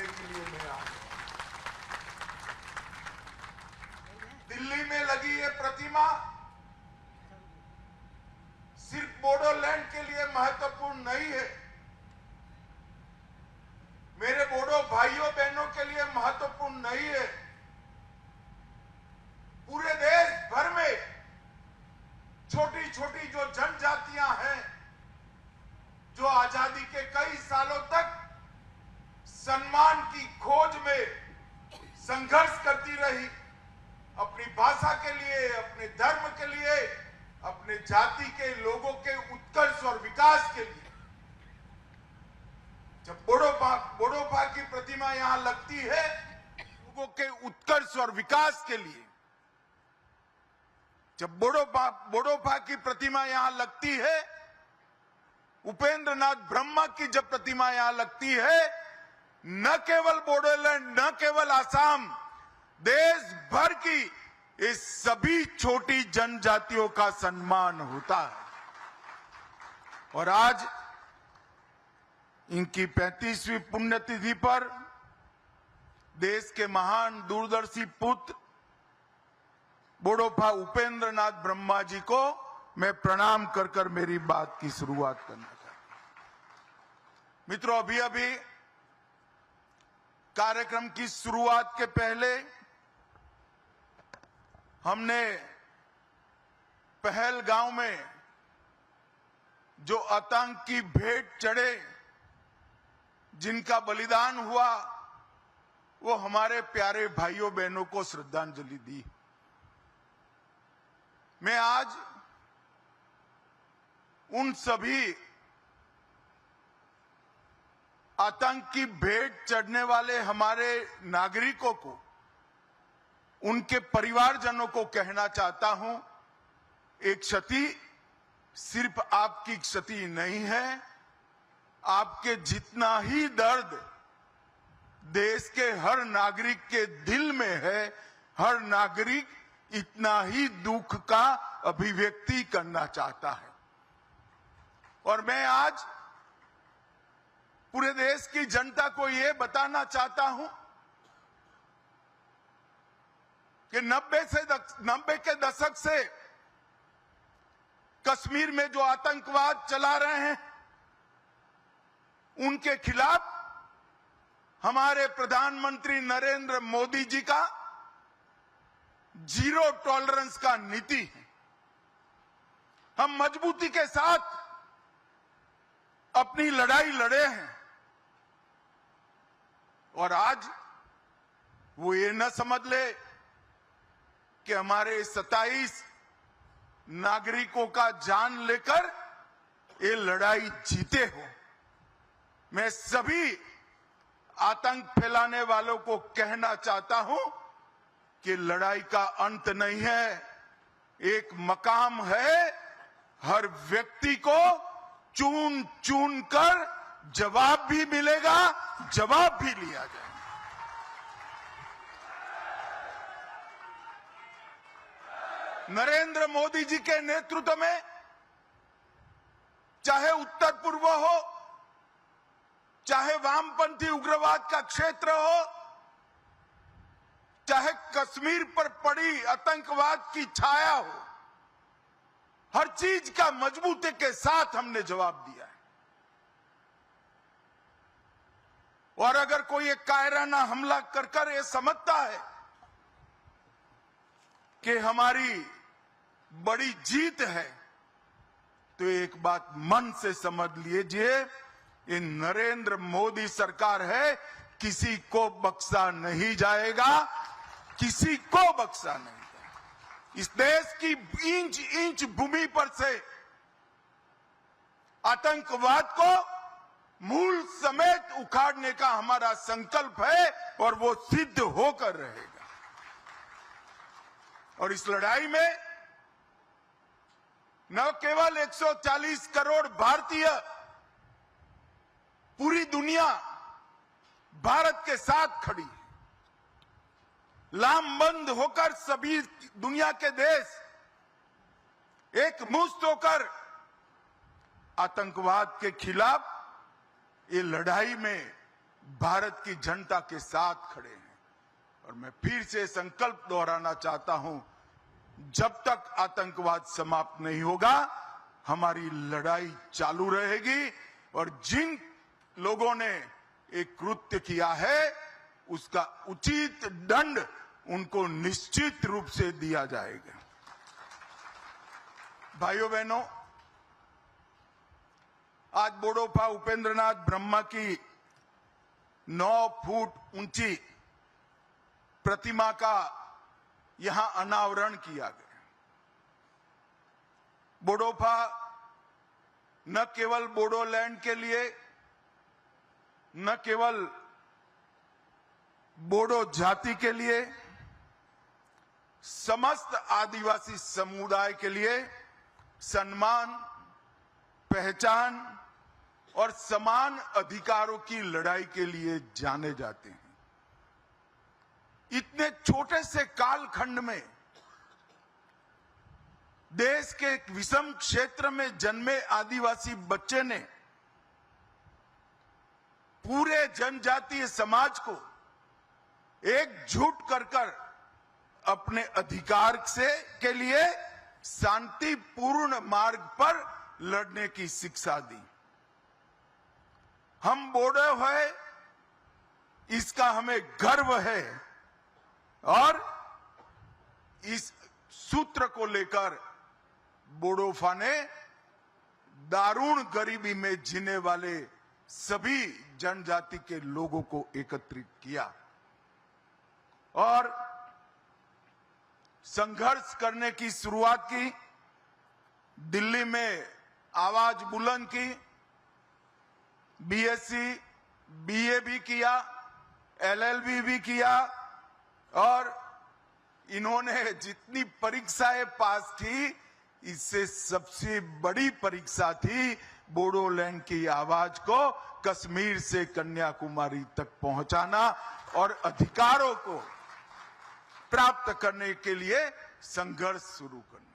करने के लिए मैं आया। दिल्ली में लगी ये प्रतिमा सिर्फ बोडोलैंड के लिए महत्वपूर्ण नहीं है, मेरे बोडो भाइयों बहनों के लिए महत्वपूर्ण नहीं है। पूरे देश भर में छोटी छोटी जो जनजातियां हैं, जो आजादी के कई सालों तक सम्मान की खोज में संघर्ष करती रही, अपनी भाषा के लिए, अपने धर्म के लिए, अपने जाति के लोगों के उत्कर्ष और विकास के लिए, जब बोडोफा की प्रतिमा यहां लगती है, लोगों के उत्कर्ष और विकास के लिए, जब बोडोफा की प्रतिमा यहां लगती है, उपेंद्र नाथ ब्रह्मा की जब प्रतिमा यहां लगती है, न केवल बोडोलैंड, न केवल आसाम, देश भर की इस सभी छोटी जनजातियों का सम्मान होता है। और आज इनकी 35वीं पुण्यतिथि पर देश के महान दूरदर्शी पुत्र बोडोफा उपेंद्र नाथ ब्रह्मा जी को मैं प्रणाम कर कर मेरी बात की शुरुआत करना चाहता हूं। मित्रों, अभी अभी कार्यक्रम की शुरुआत के पहले हमने पहलगांव में जो आतंक की भेंट चढ़े, जिनका बलिदान हुआ, वो हमारे प्यारे भाइयों बहनों को श्रद्धांजलि दी। मैं आज उन सभी आतंक की भेंट चढ़ने वाले हमारे नागरिकों को, उनके परिवारजनों को कहना चाहता हूं, एक क्षति सिर्फ आपकी क्षति नहीं है, आपके जितना ही दर्द देश के हर नागरिक के दिल में है, हर नागरिक इतना ही दुख का अभिव्यक्ति करना चाहता है। और मैं आज पूरे देश की जनता को यह बताना चाहता हूं कि 90 के दशक से कश्मीर में जो आतंकवाद चला रहे हैं, उनके खिलाफ हमारे प्रधानमंत्री नरेंद्र मोदी जी का जीरो टॉलरेंस का नीति है। हम मजबूती के साथ अपनी लड़ाई लड़े हैं और आज वो ये न समझ ले कि हमारे 27 नागरिकों का जान लेकर ये लड़ाई जीते हो। मैं सभी आतंक फैलाने वालों को कहना चाहता हूं कि लड़ाई का अंत नहीं है, एक मकाम है। हर व्यक्ति को चुन चुन कर जवाब भी मिलेगा, जवाब भी लिया जाएगा। नरेंद्र मोदी जी के नेतृत्व में चाहे उत्तर पूर्व हो, चाहे वामपंथी उग्रवाद का क्षेत्र हो, चाहे कश्मीर पर पड़ी आतंकवाद की छाया हो, हर चीज का मजबूती के साथ हमने जवाब दिया है। और अगर कोई एक कायराना हमला कर कर ये समझता है कि हमारी बड़ी जीत है, तो एक बात मन से समझ लीजिए, ये नरेंद्र मोदी सरकार है, किसी को बख्शा नहीं जाएगा, किसी को बख्शा नहीं जाएगा। इस देश की इंच इंच भूमि पर से आतंकवाद को मूल समेत उखाड़ने का हमारा संकल्प है और वो सिद्ध होकर रहेगा। और इस लड़ाई में न केवल 140 करोड़ भारतीय, पूरी दुनिया भारत के साथ खड़ी है। लामबंद होकर सभी दुनिया के देश एक मुश्त होकर आतंकवाद के खिलाफ ये लड़ाई में भारत की जनता के साथ खड़े हैं। और मैं फिर से संकल्प दोहराना चाहता हूं, जब तक आतंकवाद समाप्त नहीं होगा हमारी लड़ाई चालू रहेगी। और जिन लोगों ने एक कृत्य किया है उसका उचित दंड उनको निश्चित रूप से दिया जाएगा। भाइयों बहनों, आज बोडोफा उपेंद्रनाथ ब्रह्मा की 9 फुट ऊंची प्रतिमा का यहां अनावरण किया गया। बोडोफा न केवल बोडोलैंड के लिए, न केवल बोडो जाति के लिए, समस्त आदिवासी समुदाय के लिए सम्मान, पहचान और समान अधिकारों की लड़ाई के लिए जाने जाते हैं। इतने छोटे से कालखंड में देश के एक विषम क्षेत्र में जन्मे आदिवासी बच्चे ने पूरे जनजातीय समाज को एकजुट कर अपने अधिकार के लिए शांतिपूर्ण मार्ग पर लड़ने की शिक्षा दी। हम बोडो है, इसका हमें गर्व है और इस सूत्र को लेकर बोडोफा ने दारुण गरीबी में जीने वाले सभी जनजाति के लोगों को एकत्रित किया और संघर्ष करने की शुरुआत की। दिल्ली में आवाज बुलंद की, बीएससी, बीए भी किया, एलएलबी भी किया और इन्होंने जितनी परीक्षाएं पास की, इससे सबसे बड़ी परीक्षा थी बोडोलैंड की आवाज को कश्मीर से कन्याकुमारी तक पहुंचाना और अधिकारों को प्राप्त करने के लिए संघर्ष शुरू करना।